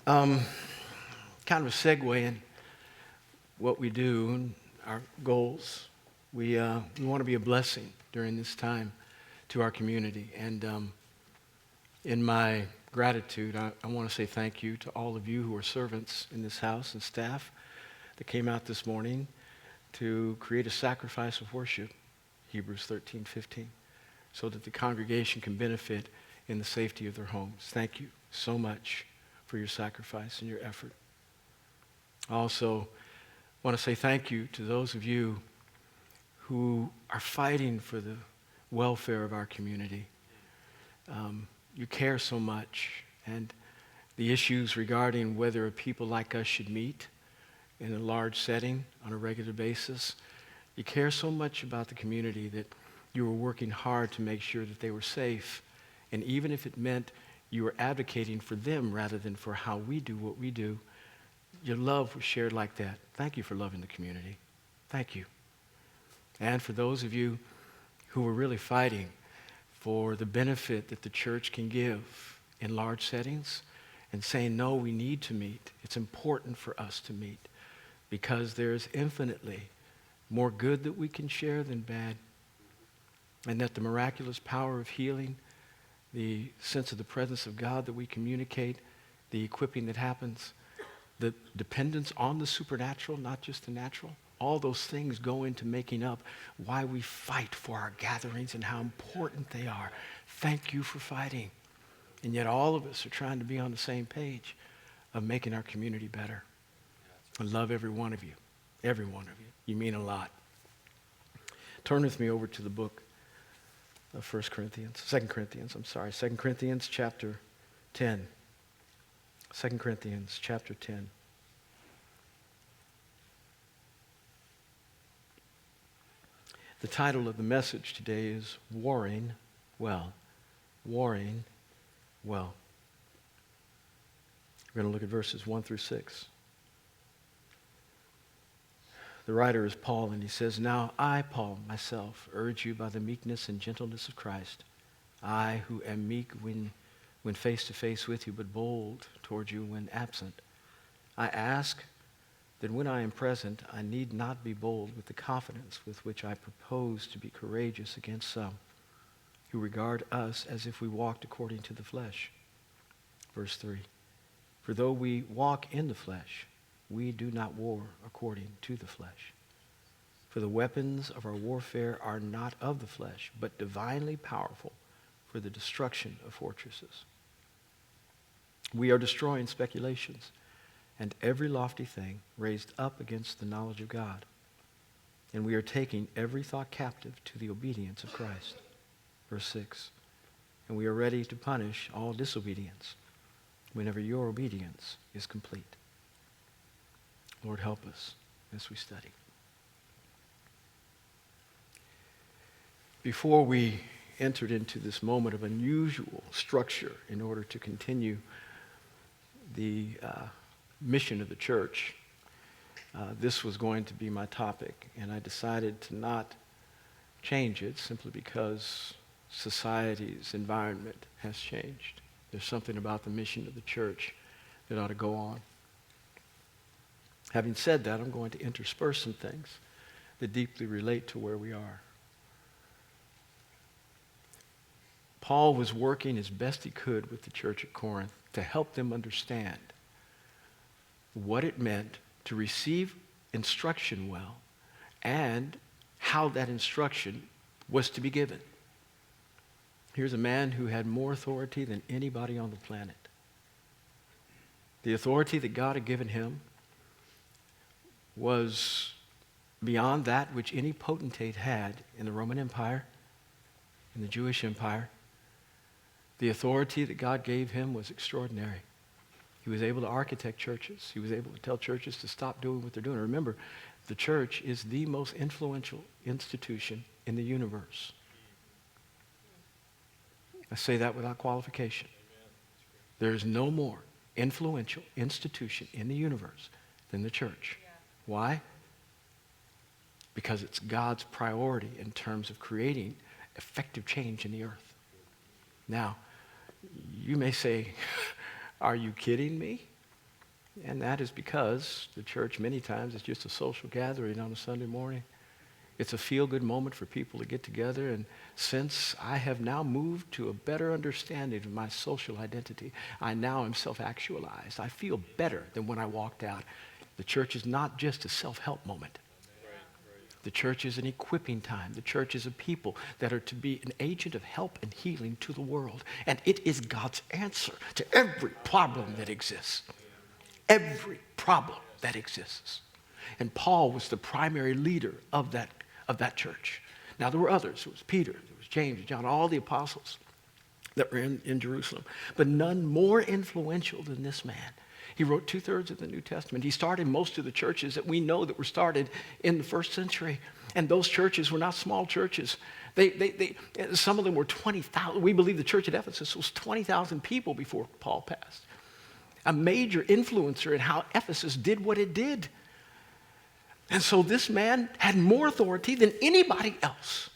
Um, Kind of a segue in what we do and our goals. We want to be a blessing during this time to our community. And in my gratitude, I want to say thank you to all of you who are servants in this house and staff that came out this morning to create a sacrifice of worship, Hebrews 13:15, so that the congregation can benefit in the safety of their homes. Thank you so much for your sacrifice and your effort. I also want to say thank you to those of you who are fighting for the welfare of our community. You care so much, and the issues regarding whether people like us should meet in a large setting on a regular basis, you care so much about the community that you were working hard to make sure that they were safe. And even if it meant you were advocating for them rather than for how we do what we do, your love was shared like that. Thank you for loving the community. Thank you. And for those of you who were really fighting for the benefit that the church can give in large settings and saying, no, we need to meet. It's important for us to meet because there's infinitely more good that we can share than bad, and that the miraculous power of healing, the sense of the presence of God that we communicate, the equipping that happens, the dependence on the supernatural, not just the natural, all those things go into making up why we fight for our gatherings and how important they are. Thank you for fighting. And yet all of us are trying to be on the same page of making our community better. I love every one of you. Every one of you. You mean a lot. Turn with me over to the book of 2 Corinthians chapter 10. 2 Corinthians chapter 10. The title of the message today is Warring Well. Warring Well. We're going to look at verses 1 through 6. The writer is Paul, and he says, Now I, Paul, myself, urge you by the meekness and gentleness of Christ, I who am meek when face to face with you, but bold toward you when absent. I ask that when I am present, I need not be bold with the confidence with which I propose to be courageous against some who regard us as if we walked according to the flesh. Verse 3, For though we walk in the flesh, we do not war according to the flesh. For the weapons of our warfare are not of the flesh, but divinely powerful for the destruction of fortresses. We are destroying speculations and every lofty thing raised up against the knowledge of God. And we are taking every thought captive to the obedience of Christ. Verse 6, And we are ready to punish all disobedience whenever your obedience is complete. Lord, help us as we study. Before we entered into this moment of unusual structure in order to continue the mission of the church, this was going to be my topic, and I decided to not change it simply because society's environment has changed. There's something about the mission of the church that ought to go on. Having said that, I'm going to intersperse some things that deeply relate to where we are. Paul was working as best he could with the church at Corinth to help them understand what it meant to receive instruction well and how that instruction was to be given. Here's a man who had more authority than anybody on the planet. The authority that God had given him was beyond that which any potentate had in the Roman Empire, in the Jewish Empire. The authority that God gave him was extraordinary. He was able to architect churches. He was able to tell churches to stop doing what they're doing. Remember, the church is the most influential institution in the universe. I say that without qualification. There is no more influential institution in the universe than the church. Why? Because it's God's priority in terms of creating effective change in the earth. Now, you may say, are you kidding me? And that is because the church many times is just a social gathering on a Sunday morning. It's a feel-good moment for people to get together. And since I have now moved to a better understanding of my social identity, I now am self-actualized. I feel better than when I walked out. The church is not just a self-help moment. The church is an equipping time. The church is a people that are to be an agent of help and healing to the world. And it is God's answer to every problem that exists. Every problem that exists. And Paul was the primary leader of that church. Now there were others. There was Peter, there was James, John, all the apostles that were in Jerusalem. But none more influential than this man. He wrote 2/3 of the New Testament. He started most of the churches that we know that were started in the first century. And those churches were not small churches. Some of them were 20,000. We believe the church at Ephesus was 20,000 people before Paul passed. A major influencer in how Ephesus did what it did. And so this man had more authority than anybody else.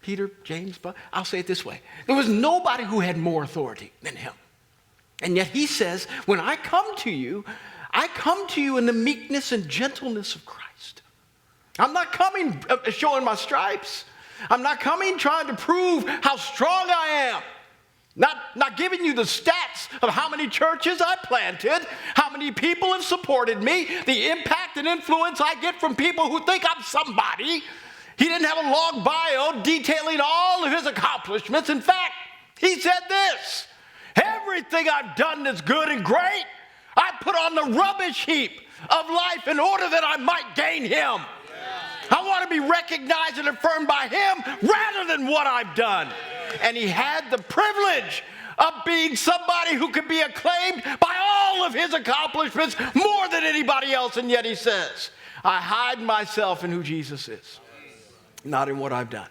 Peter, James, but I'll say it this way. There was nobody who had more authority than him. And yet he says, when I come to you in the meekness and gentleness of Christ. I'm not coming showing my stripes. I'm not coming trying to prove how strong I am. Not giving you the stats of how many churches I planted, how many people have supported me, the impact and influence I get from people who think I'm somebody. He didn't have a long bio detailing all of his accomplishments. In fact, he said this, everything I've done that's good and great, I put on the rubbish heap of life in order that I might gain him. I want to be recognized and affirmed by him rather than what I've done. And he had the privilege of being somebody who could be acclaimed by all of his accomplishments more than anybody else. And yet he says, I hide myself in who Jesus is, not in what I've done.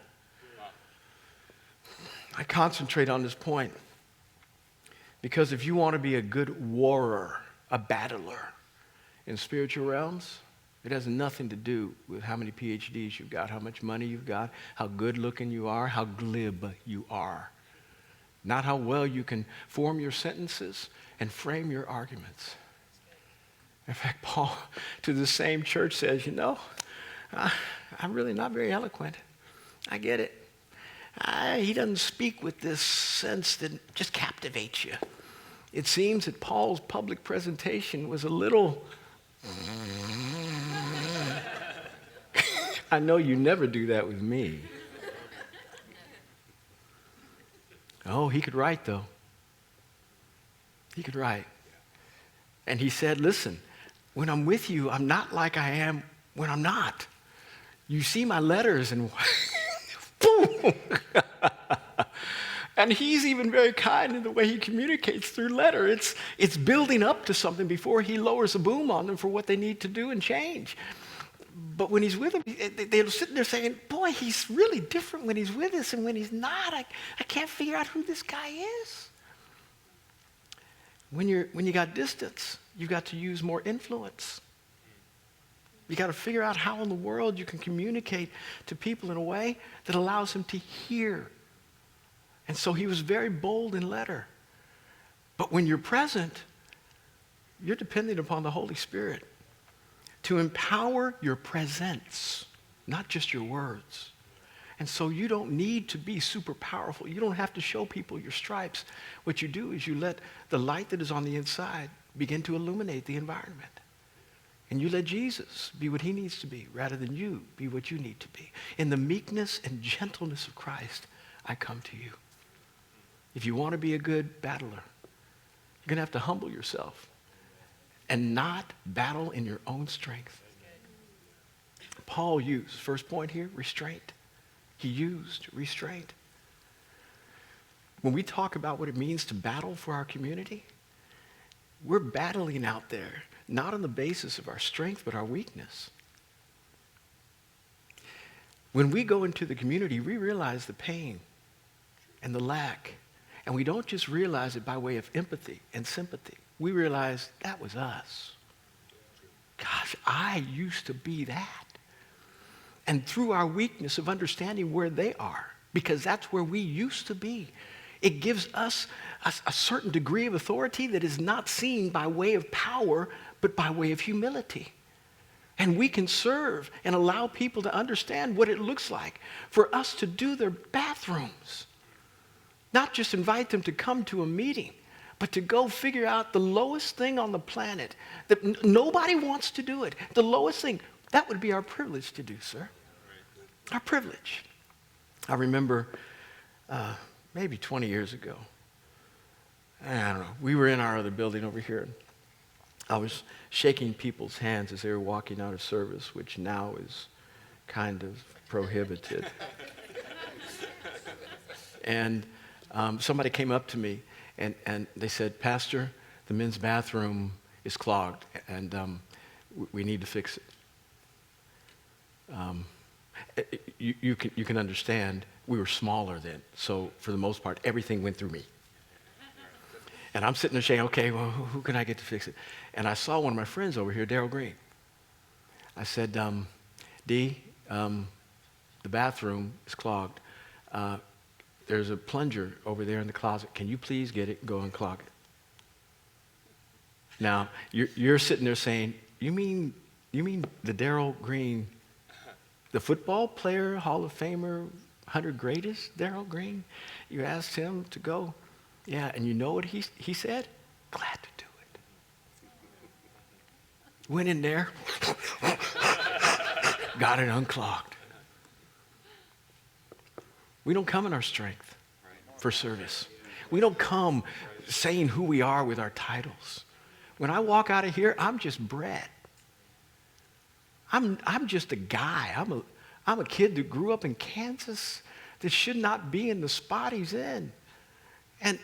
I concentrate on this point because if you want to be a good warrior, a battler in spiritual realms, it has nothing to do with how many PhDs you've got, how much money you've got, how good looking you are, how glib you are. Not how well you can form your sentences and frame your arguments. In fact, Paul to the same church says, I'm really not very eloquent. I get it. He doesn't speak with this sense that just captivates you. It seems that Paul's public presentation was a little... I know you never do that with me. Oh, he could write, though. He could write. And he said, listen, when I'm with you, I'm not like I am when I'm not. You see my letters and... boom! And he's even very kind in the way he communicates through letter. It's building up to something before he lowers a boom on them for what they need to do and change. But when he's with them, they're sitting there saying, boy, he's really different when he's with us, and when he's not, I can't figure out who this guy is. When you got distance, you've got to use more influence. You got to figure out how in the world you can communicate to people in a way that allows them to hear. And so he was very bold in letter. But when you're present, you're dependent upon the Holy Spirit to empower your presence, not just your words. And so you don't need to be super powerful. You don't have to show people your stripes. What you do is you let the light that is on the inside begin to illuminate the environment. And you let Jesus be what he needs to be rather than you be what you need to be. In the meekness and gentleness of Christ, I come to you. If you want to be a good battler, you're going to have to humble yourself and not battle in your own strength. Paul used, first point here, restraint. He used restraint. When we talk about what it means to battle for our community, we're battling out there, not on the basis of our strength, but our weakness. When we go into the community, we realize the pain and the lack. And we don't just realize it by way of empathy and sympathy. We realize that was us. Gosh, I used to be that. And through our weakness of understanding where they are, because that's where we used to be, It gives us a certain degree of authority that is not seen by way of power, but by way of humility. And we can serve and allow people to understand what it looks like for us to do their bathrooms. Not just invite them to come to a meeting, but to go figure out the lowest thing on the planet that nobody wants to do it. The lowest thing, that would be our privilege to do, sir. Our privilege. I remember maybe 20 years ago, I don't know, we were in our other building over here. I was shaking people's hands as they were walking out of service, which now is kind of prohibited. And somebody came up to me and they said, "Pastor, the men's bathroom is clogged and we need to fix it." You can understand, we were smaller then, so for the most part, everything went through me. And I'm sitting there saying, okay, well, who can I get to fix it? And I saw one of my friends over here, Daryl Green. I said, D, the bathroom is clogged. There's a plunger over there in the closet. Can you please get it and go unclog it? Now, you're sitting there saying, you mean the Daryl Green, the football player, Hall of Famer, 100 greatest Daryl Green? You asked him to go? Yeah, and you know what he said? Glad to do it. Went in there, got it unclogged. We don't come in our strength for service. We don't come saying who we are with our titles. When I walk out of here, I'm just Brett. I'm just a guy. I'm a kid that grew up in Kansas that should not be in the spot he's in. And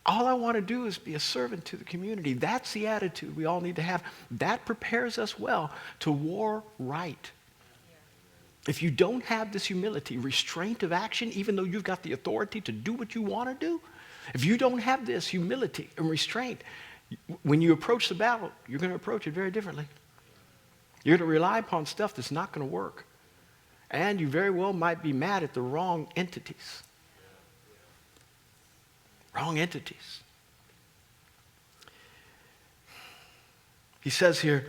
all I want to do is be a servant to the community. That's the attitude we all need to have. That prepares us well to war right. If you don't have this humility, restraint of action, even though you've got the authority to do what you want to do, if you don't have this humility and restraint, when you approach the battle, you're going to approach it very differently. You're going to rely upon stuff that's not going to work. And you very well might be mad at the wrong entities. Wrong entities. He says here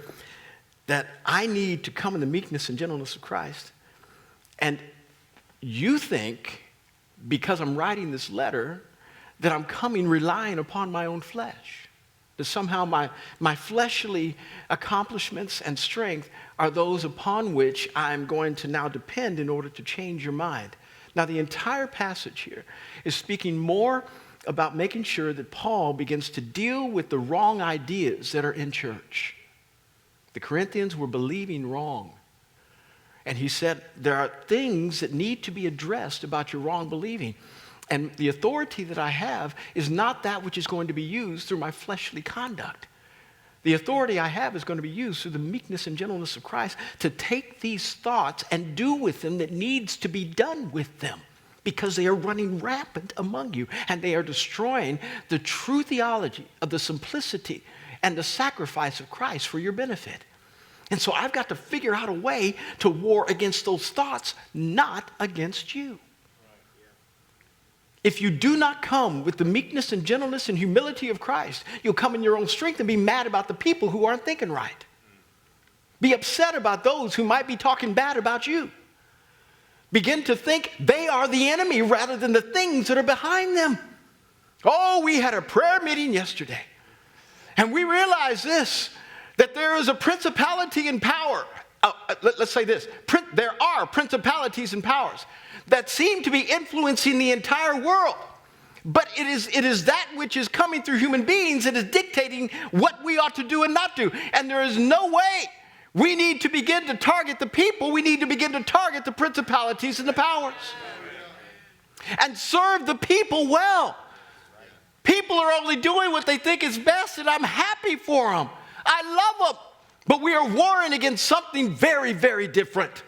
that I need to come in the meekness and gentleness of Christ. And you think, because I'm writing this letter, that I'm coming relying upon my own flesh. That somehow my fleshly accomplishments and strength are those upon which I'm going to now depend in order to change your mind. Now, the entire passage here is speaking more about making sure that Paul begins to deal with the wrong ideas that are in church. The Corinthians were believing wrong. And he said, there are things that need to be addressed about your wrong believing. And the authority that I have is not that which is going to be used through my fleshly conduct. The authority I have is going to be used through the meekness and gentleness of Christ to take these thoughts and do with them that needs to be done with them, because they are running rampant among you and they are destroying the true theology of the simplicity and the sacrifice of Christ for your benefit. And so I've got to figure out a way to war against those thoughts, not against you. If you do not come with the meekness and gentleness and humility of Christ, you'll come in your own strength and be mad about the people who aren't thinking right. Be upset about those who might be talking bad about you. Begin to think they are the enemy rather than the things that are behind them. Oh, we had a prayer meeting yesterday, and we realized this, that there is a principality and power. Let's say this. There are principalities and powers that seem to be influencing the entire world. But it is that which is coming through human beings that is dictating what we ought to do and not do. And there is no way we need to begin to target the people. We need to begin to target the principalities and the powers. And serve the people well. People are only doing what they think is best, and I'm happy for them. I love them. But we are warring against something very, very different.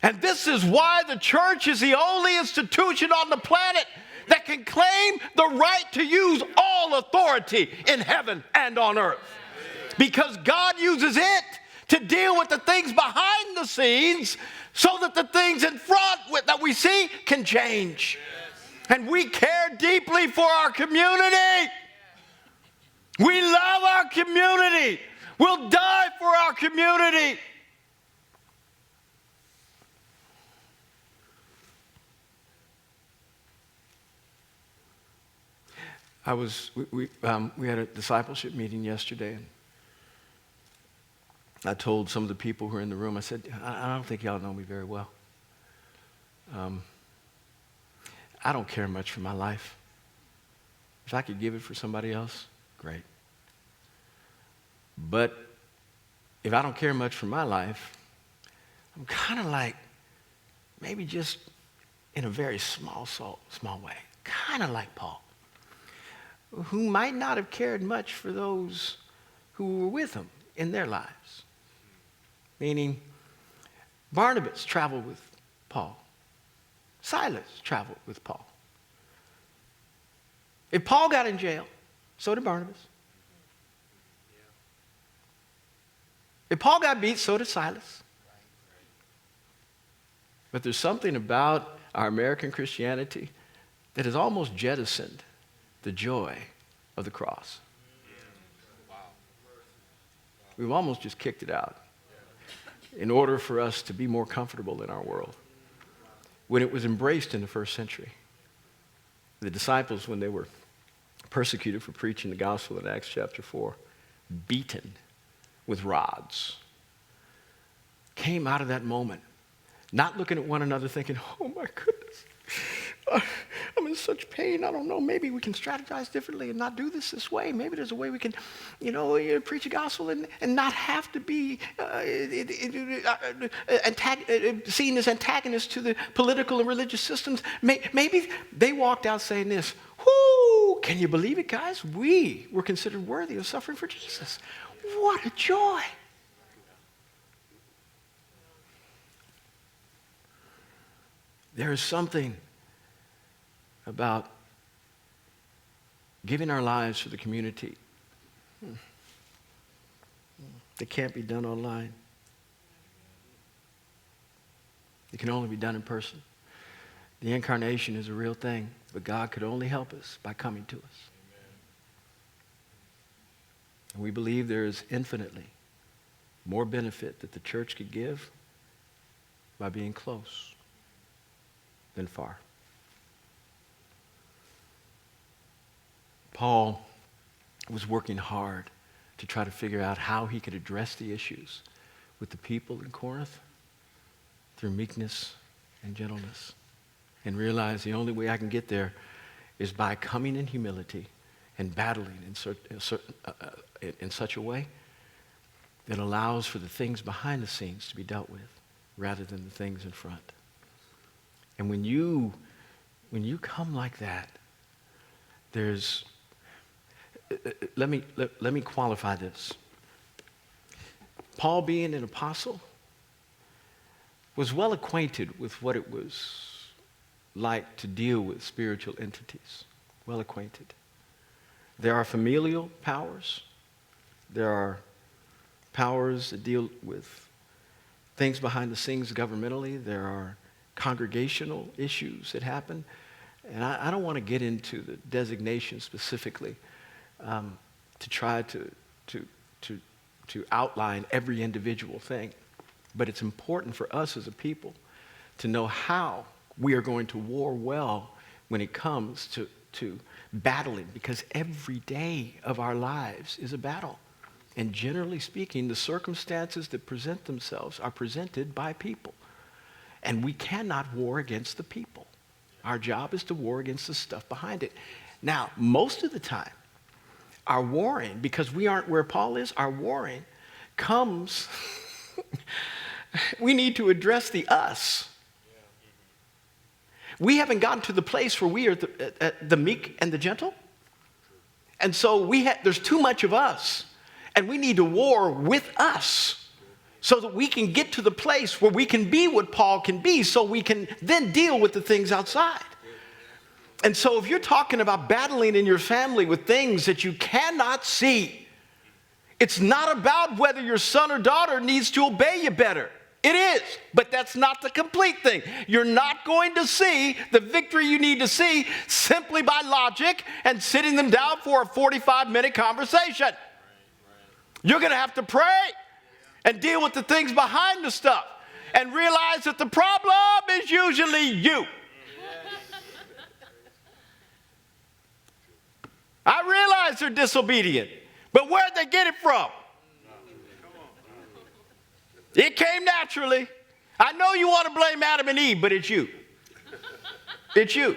And this is why the church is the only institution on the planet that can claim the right to use all authority in heaven and on earth. Because God uses it to deal with the things behind the scenes so that the things in front that we see can change. And we care deeply for our community. We love our community. We'll die for our community. We had a discipleship meeting yesterday, and I told some of the people who were in the room, I said, I don't think y'all know me very well. I don't care much for my life. If I could give it for somebody else, great. But if I don't care much for my life, I'm kind of like, maybe just in a very small way, kind of like Paul, who might not have cared much for those who were with him in their lives. Meaning, Barnabas traveled with Paul. Silas traveled with Paul. If Paul got in jail, so did Barnabas. If Paul got beat, so did Silas. But there's something about our American Christianity that has almost jettisoned the joy of the cross. We've almost just kicked it out in order for us to be more comfortable in our world. When it was embraced in the first century, the disciples, when they were persecuted for preaching the gospel in Acts chapter 4, beaten with rods, came out of that moment, not looking at one another thinking, oh my goodness, I'm in such pain. I don't know. Maybe we can strategize differently and not do this way. Maybe there's a way we can, preach the gospel and not have to be seen as antagonists to the political and religious systems. Maybe they walked out saying this, whoo, can you believe it, guys? We were considered worthy of suffering for Jesus. What a joy. There is something about giving our lives for the community that can't be done online. It can only be done in person. The incarnation is a real thing, but God could only help us by coming to us. And we believe there is infinitely more benefit that the church could give by being close than far. Paul was working hard to try to figure out how he could address the issues with the people in Corinth through meekness and gentleness, and realize the only way I can get there is by coming in humility and battling in such a way that allows for the things behind the scenes to be dealt with rather than the things in front. And when you come like that, there's let me qualify this. Paul, being an apostle, was well acquainted with what it was like to deal with spiritual entities. Well acquainted. There are familial powers. There are powers that deal with things behind the scenes governmentally. There are congregational issues that happen. And I don't want to get into the designation specifically to try to outline every individual thing. But it's important for us as a people to know how we are going to war well when it comes to battling, because every day of our lives is a battle. And generally speaking, the circumstances that present themselves are presented by people. And we cannot war against the people. Our job is to war against the stuff behind it. Now, most of the time, our warring, because we aren't where Paul is, our warring comes, we need to address the us. We haven't gotten to the place where we are the meek and the gentle. And so there's too much of us. And we need to war with us so that we can get to the place where we can be what Paul can be, so we can then deal with the things outside. And so if you're talking about battling in your family with things that you cannot see, it's not about whether your son or daughter needs to obey you better. It is, but that's not the complete thing. You're not going to see the victory you need to see simply by logic and sitting them down for a 45-minute conversation. You're going to have to pray and deal with the things behind the stuff and realize that the problem is usually you. I realize they're disobedient, but where'd they get it from? It came naturally. I know you want to blame Adam and Eve, but it's you. It's you.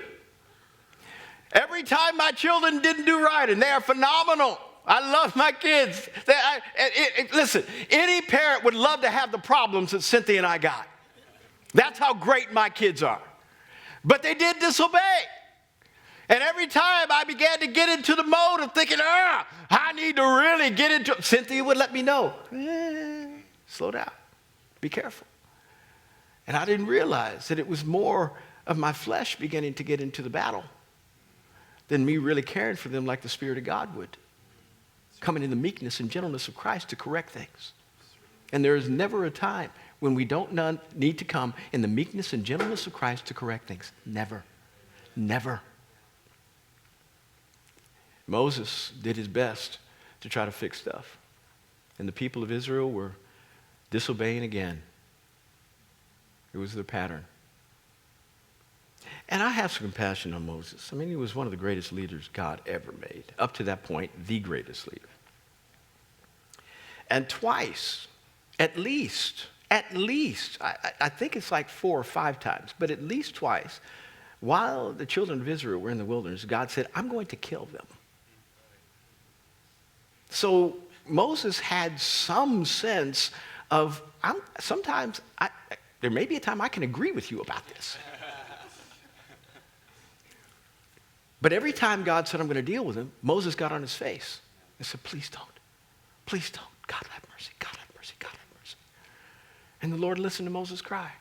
Every time my children didn't do right, and they are phenomenal. I love my kids. Listen, any parent would love to have the problems that Cynthia and I got. That's how great my kids are. But they did disobey. And every time I began to get into the mode of thinking, I need to really get into it, Cynthia would let me know. Slow down. Be careful. And I didn't realize that it was more of my flesh beginning to get into the battle than me really caring for them like the Spirit of God would. Coming in the meekness and gentleness of Christ to correct things. And there is never a time when we don't need to come in the meekness and gentleness of Christ to correct things. Never. Never. Moses did his best to try to fix stuff. And the people of Israel were disobeying again. It was their pattern. And I have some compassion on Moses. I mean, he was one of the greatest leaders God ever made. Up to that point, the greatest leader. And twice, at least, I think it's like 4 or 5 times, but at least twice, while the children of Israel were in the wilderness, God said, I'm going to kill them. So Moses had some sense of, there may be a time I can agree with you about this. But every time God said, I'm going to deal with him, Moses got on his face and said, please don't. Please don't. God have mercy. God have mercy. God have mercy. And the Lord listened to Moses' cry.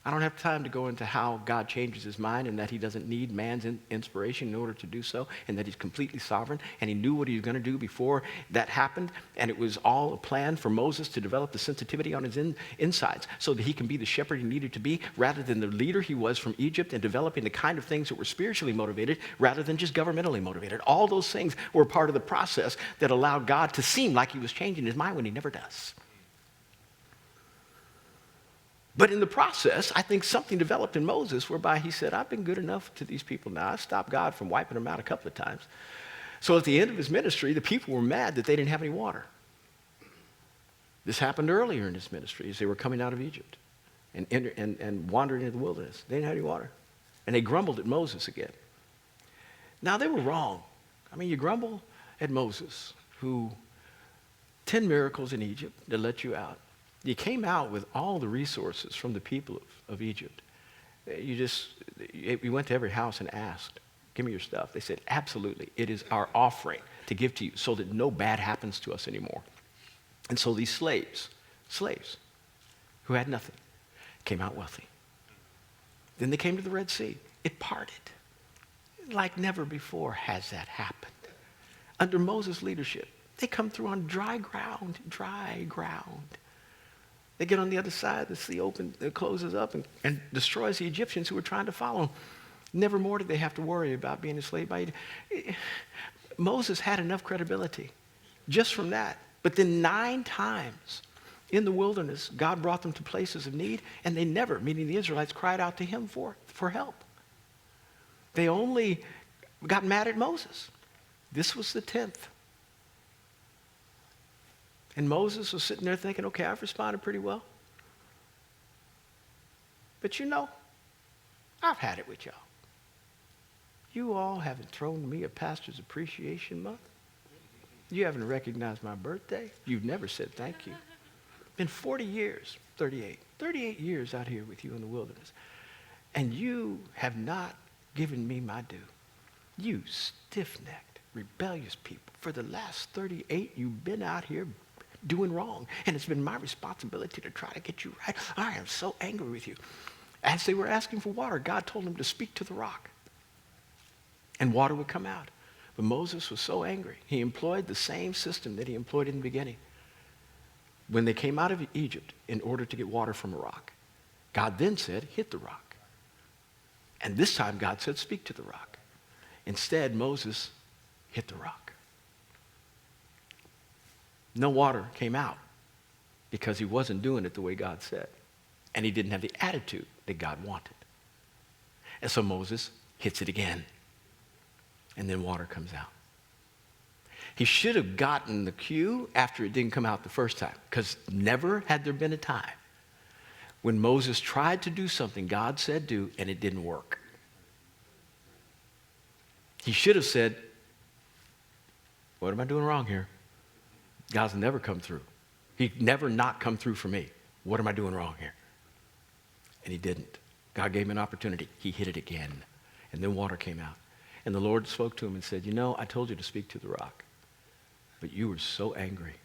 I don't have time to go into how God changes his mind and that he doesn't need man's inspiration in order to do so, and that he's completely sovereign, and he knew what he was going to do before that happened, and it was all a plan for Moses to develop the sensitivity on his insides so that he can be the shepherd he needed to be rather than the leader he was from Egypt, and developing the kind of things that were spiritually motivated rather than just governmentally motivated. All those things were part of the process that allowed God to seem like he was changing his mind when he never does. But in the process, I think something developed in Moses whereby he said, I've been good enough to these people now. I've stopped God from wiping them out a couple of times. So at the end of his ministry, the people were mad that they didn't have any water. This happened earlier in his ministry as they were coming out of Egypt and wandering into the wilderness. They didn't have any water. And they grumbled at Moses again. Now, they were wrong. I mean, you grumble at Moses, who 10 miracles in Egypt that let you out. You came out with all the resources from the people of Egypt. You went to every house and asked, give me your stuff. They said, absolutely. It is our offering to give to you so that no bad happens to us anymore. And so these slaves who had nothing, came out wealthy. Then they came to the Red Sea. It parted. Like never before has that happened. Under Moses' leadership, they come through on dry ground. They get on the other side, the sea closes up and destroys the Egyptians who were trying to follow them. Never more did they have to worry about being enslaved by Egypt. Moses had enough credibility just from that. But then 9 times in the wilderness, God brought them to places of need, and they never, meaning the Israelites, cried out to him for help. They only got mad at Moses. This was the 10th. And Moses was sitting there thinking, okay, I've responded pretty well. But I've had it with y'all. You all haven't thrown me a pastor's appreciation month. You haven't recognized my birthday. You've never said thank you. Been 40 years, 38 years out here with you in the wilderness. And you have not given me my due. You stiff-necked, rebellious people. For the last 38, you've been out here doing wrong. And it's been my responsibility to try to get you right. I am so angry with you. As they were asking for water, God told them to speak to the rock. And water would come out. But Moses was so angry, he employed the same system that he employed in the beginning. when they came out of Egypt in order to get water from a rock, God then said, hit the rock. And this time God said, speak to the rock. Instead, Moses hit the rock. No water came out because he wasn't doing it the way God said. And he didn't have the attitude that God wanted. And so Moses hits it again. And then water comes out. He should have gotten the cue after it didn't come out the first time, because never had there been a time when Moses tried to do something God said do and it didn't work. He should have said, what am I doing wrong here? God's never come through. He'd never not come through for me. What am I doing wrong here? And he didn't. God gave him an opportunity. He hit it again. And then water came out. And the Lord spoke to him and said, I told you to speak to the rock. But you were so angry.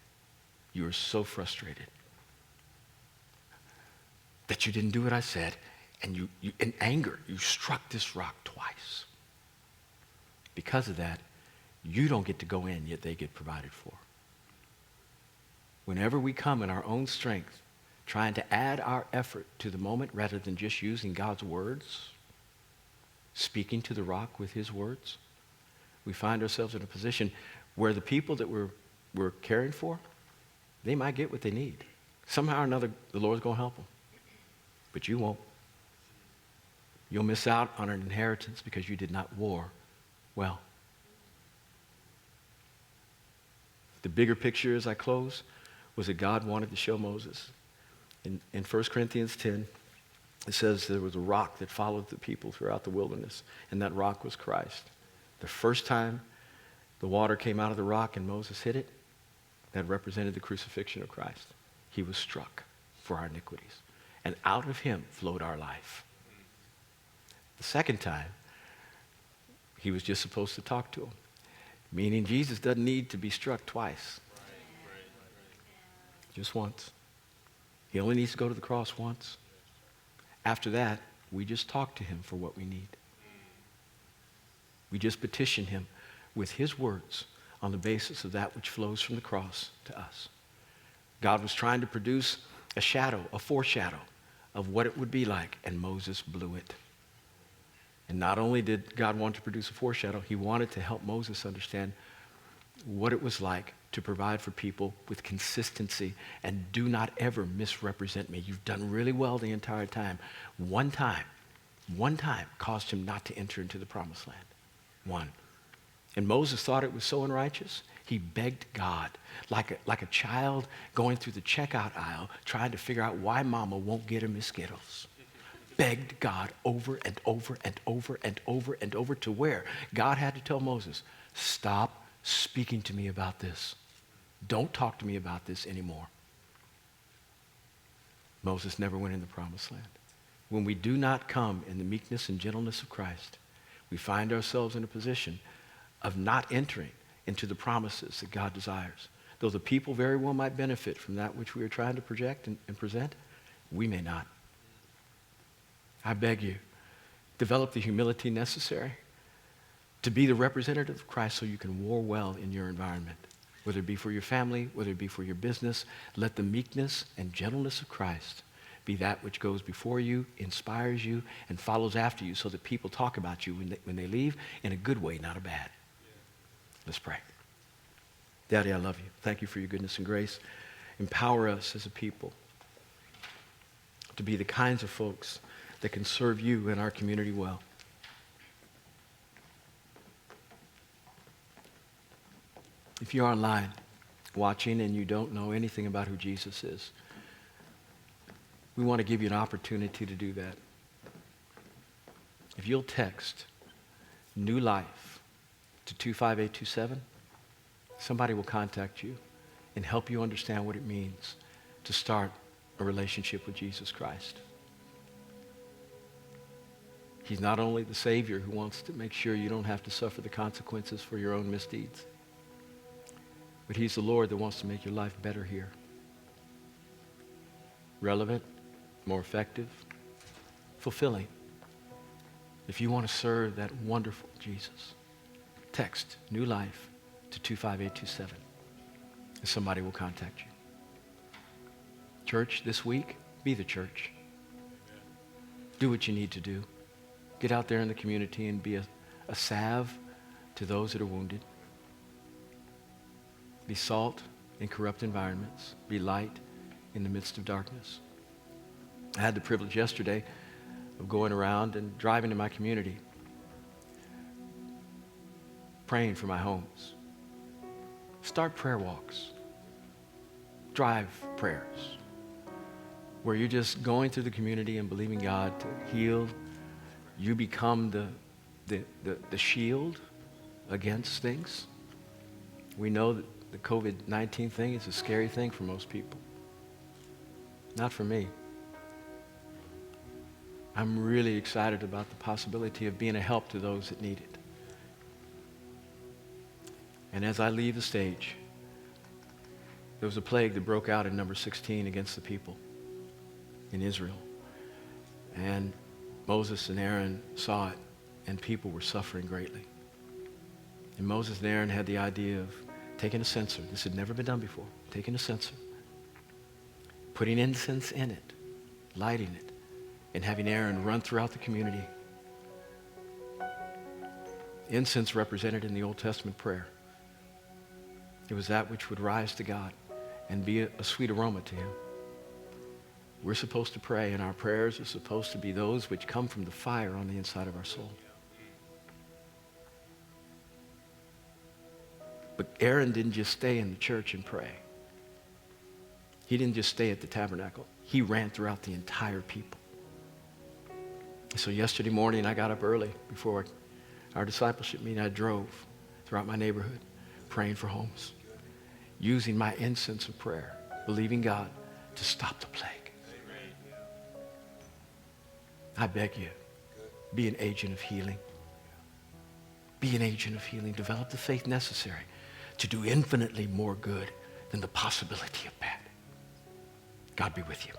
You were so frustrated that you didn't do what I said. And you in anger, you struck this rock twice. Because of that, you don't get to go in, yet they get provided for. Whenever we come in our own strength, trying to add our effort to the moment rather than just using God's words, speaking to the rock with his words, we find ourselves in a position where the people that we're caring for, they might get what they need. Somehow or another, the Lord's going to help them. But you won't. You'll miss out on an inheritance because you did not war well. The bigger picture as I close was that God wanted to show Moses. In 1 Corinthians 10, it says there was a rock that followed the people throughout the wilderness, and that rock was Christ. The first time the water came out of the rock and Moses hit it, that represented the crucifixion of Christ. He was struck for our iniquities, and out of him flowed our life. The second time, he was just supposed to talk to him, meaning Jesus doesn't need to be struck twice. Just once. He only needs to go to the cross once. After that, we just talk to him for what we need. We just petition him with his words on the basis of that which flows from the cross to us. God was trying to produce a shadow, a foreshadow of what it would be like, and Moses blew it. And not only did God want to produce a foreshadow, he wanted to help Moses understand what it was like to provide for people with consistency, and do not ever misrepresent me. You've done really well the entire time. One time caused him not to enter into the promised land. One. And Moses thought it was so unrighteous, he begged God, like a child going through the checkout aisle, trying to figure out why mama won't get him his Skittles. Begged God over and over and over and over and over, to where God had to tell Moses, stop speaking to me about this. Don't talk to me about this anymore. Moses never went in the promised land. When we do not come in the meekness and gentleness of Christ, we find ourselves in a position of not entering into the promises that God desires. Though the people very well might benefit from that which we are trying to project and present, we may not. I beg you, develop the humility necessary to be the representative of Christ so you can war well in your environment. Whether it be for your family, whether it be for your business, let the meekness and gentleness of Christ be that which goes before you, inspires you, and follows after you, so that people talk about you when they leave in a good way, not a bad. Let's pray. Daddy, I love you. Thank you for your goodness and grace. Empower us as a people to be the kinds of folks that can serve you and our community well. If you're online watching and you don't know anything about who Jesus is, we want to give you an opportunity to do that. If you'll text New Life to 25827, somebody will contact you and help you understand what it means to start a relationship with Jesus Christ. He's not only the Savior who wants to make sure you don't have to suffer the consequences for your own misdeeds, but he's the Lord that wants to make your life better here. Relevant, more effective, fulfilling. If you want to serve that wonderful Jesus, text New Life to 25827, and somebody will contact you. Church, this week, be the church. Do what you need to do. Get out there in the community and be a salve to those that are wounded. Be salt in corrupt environments. Be light in the midst of darkness. I had the privilege yesterday of going around and driving to my community, praying for my homes. Start prayer walks. Drive prayers, where you're just going through the community and believing God to heal. You become the shield against things. We know that the COVID-19 thing is a scary thing for most people. Not for me. I'm really excited about the possibility of being a help to those that need it. And as I leave the stage, there was a plague that broke out in number 16 against the people in Israel. And Moses and Aaron saw it, and people were suffering greatly. And Moses and Aaron had the idea of taking a censer. This had never been done before. Taking a censer, putting incense in it, lighting it, and having Aaron run throughout the community. Incense represented in the Old Testament prayer. It was that which would rise to God and be a sweet aroma to him. We're supposed to pray, and our prayers are supposed to be those which come from the fire on the inside of our soul. But Aaron didn't just stay in the church and pray. He didn't just stay at the tabernacle. He ran throughout the entire people. So yesterday morning, I got up early before our discipleship meeting. I drove throughout my neighborhood, praying for homes, using my incense of prayer, believing God to stop the plague. I beg you, be an agent of healing. Be an agent of healing. Develop the faith necessary to do infinitely more good than the possibility of bad. God be with you.